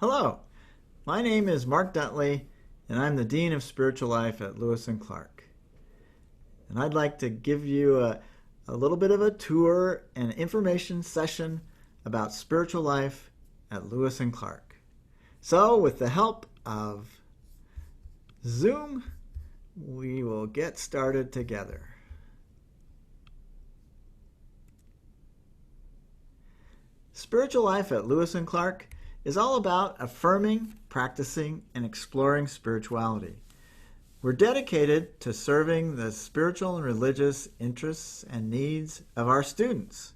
Hello, my name is Mark Duntley, and I'm the Dean of Spiritual Life at Lewis and Clark. And I'd like to give you a little bit of a tour and information session about spiritual life at Lewis and Clark. So, with the help of Zoom, we will get started together. Spiritual life at Lewis and Clark is all about affirming, practicing, and exploring spirituality. We're dedicated to serving the spiritual and religious interests and needs of our students.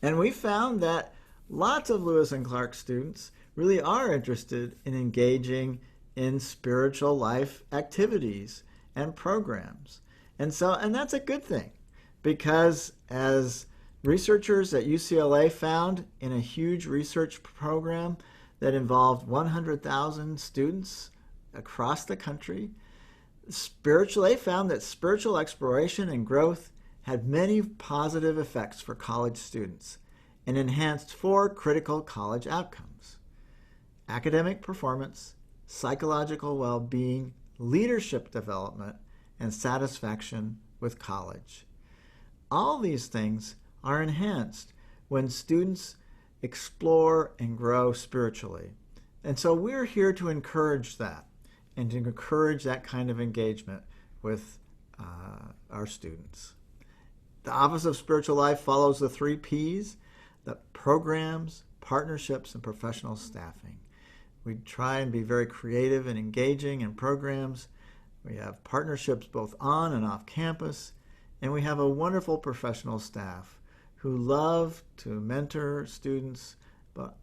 And we found that lots of Lewis and Clark students really are interested in engaging in spiritual life activities and programs. And that's a good thing, because as researchers at UCLA found in a huge research program that involved 100,000 students across the country, they found that spiritual exploration and growth had many positive effects for college students and enhanced 4 critical college outcomes: academic performance, psychological well-being, leadership development, and satisfaction with college. All these things are enhanced when students explore and grow spiritually. And so we're here to encourage that and to encourage that kind of engagement with our students. The Office of Spiritual Life follows the 3 Ps: the programs, partnerships, and professional staffing. We try and be very creative and engaging in programs. We have partnerships both on and off campus, and we have a wonderful professional staff who love to mentor students,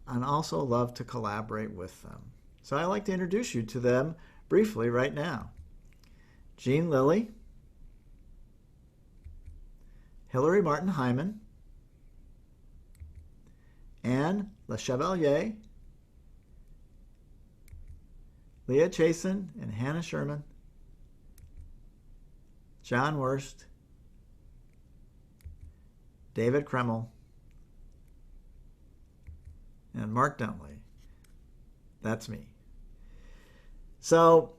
and also love to collaborate with them. So I'd like to introduce you to them briefly right now. Jean Lilly, Hillary Martin Hyman, Anne LeChevalier, Leah Chasen and Hannah Sherman, John Wurst, David Kreml, and Mark Duntley. That's me. So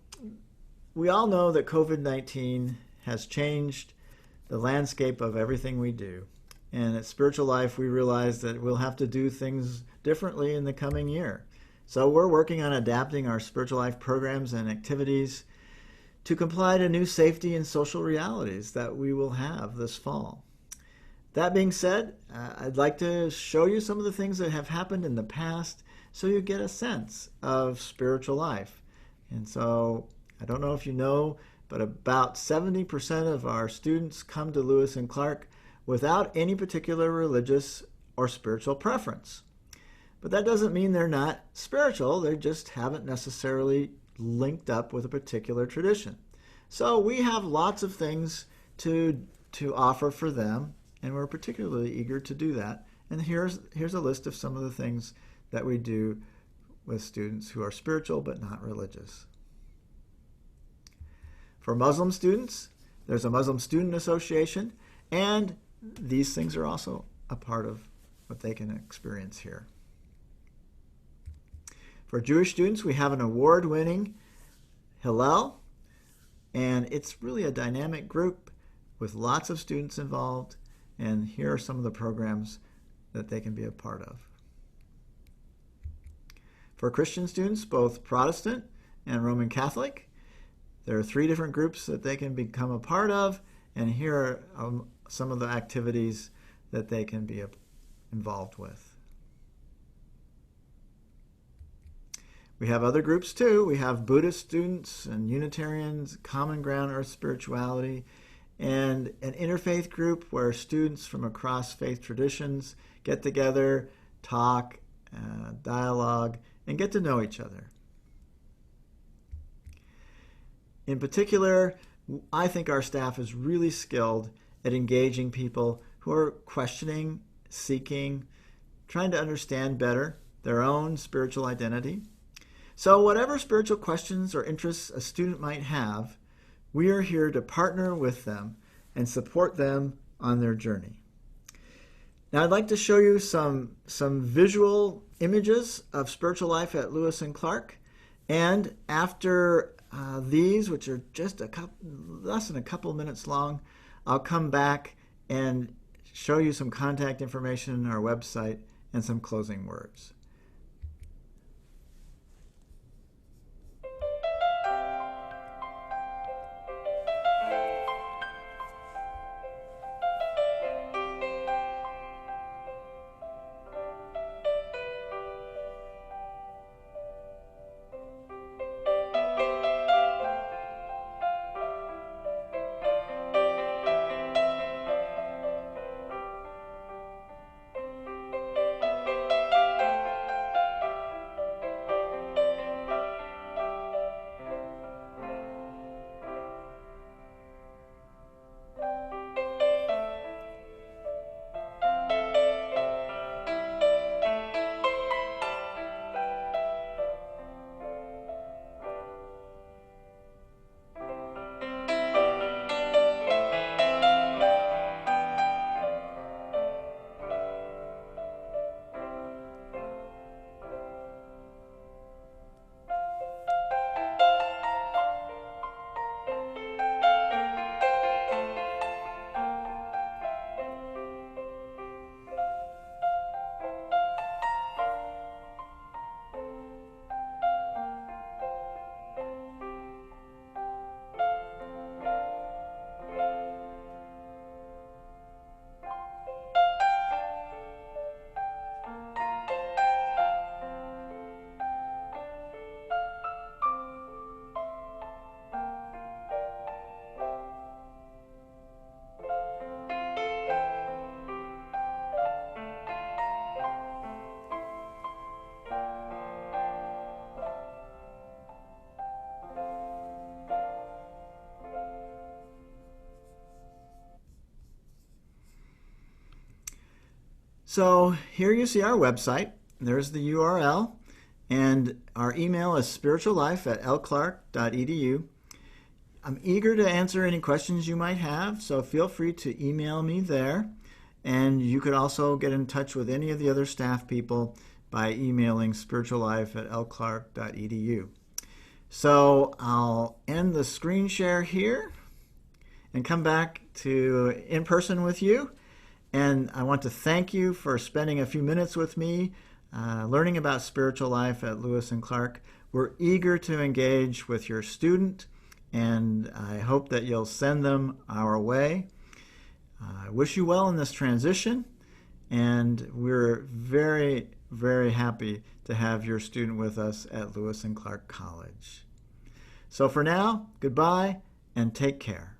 we all know that COVID-19 has changed the landscape of everything we do. And at Spiritual Life, we realize that we'll have to do things differently in the coming year. So we're working on adapting our Spiritual Life programs and activities to comply to new safety and social realities that we will have this fall. That being said, I'd like to show you some of the things that have happened in the past so you get a sense of spiritual life. And so, I don't know if you know, but about 70% of our students come to Lewis and Clark without any particular religious or spiritual preference. But that doesn't mean they're not spiritual, they just haven't necessarily linked up with a particular tradition. So we have lots of things to offer for them, and we're particularly eager to do that. And here's a list of some of the things that we do with students who are spiritual but not religious. For Muslim students, there's a Muslim Student Association, and these things are also a part of what they can experience here. For Jewish students, we have an award-winning Hillel, and it's really a dynamic group with lots of students involved. And here are some of the programs that they can be a part of. For Christian students, both Protestant and Roman Catholic, there are 3 different groups that they can become a part of, and here are some of the activities that they can be involved with. We have other groups too. We have Buddhist students and Unitarians, Common Ground Earth Spirituality, and an interfaith group where students from across faith traditions get together, talk, dialogue, and get to know each other. In particular, I think our staff is really skilled at engaging people who are questioning, seeking, trying to understand better their own spiritual identity. So whatever spiritual questions or interests a student might have, we are here to partner with them and support them on their journey. Now I'd like to show you some visual images of spiritual life at Lewis and Clark. And after these, which are just less than a couple minutes long, I'll come back and show you some contact information on our website and some closing words. So here you see our website. There's the URL, and our email is spirituallife@lclark.edu. I'm eager to answer any questions you might have, so feel free to email me there. And you could also get in touch with any of the other staff people by emailing spirituallife@lclark.edu. So I'll end the screen share here and come back to in person with you. And I want to thank you for spending a few minutes with me, learning about spiritual life at Lewis and Clark. We're eager to engage with your student, and I hope that you'll send them our way. I wish you well in this transition, and we're very, very happy to have your student with us at Lewis and Clark College. So for now, goodbye and take care.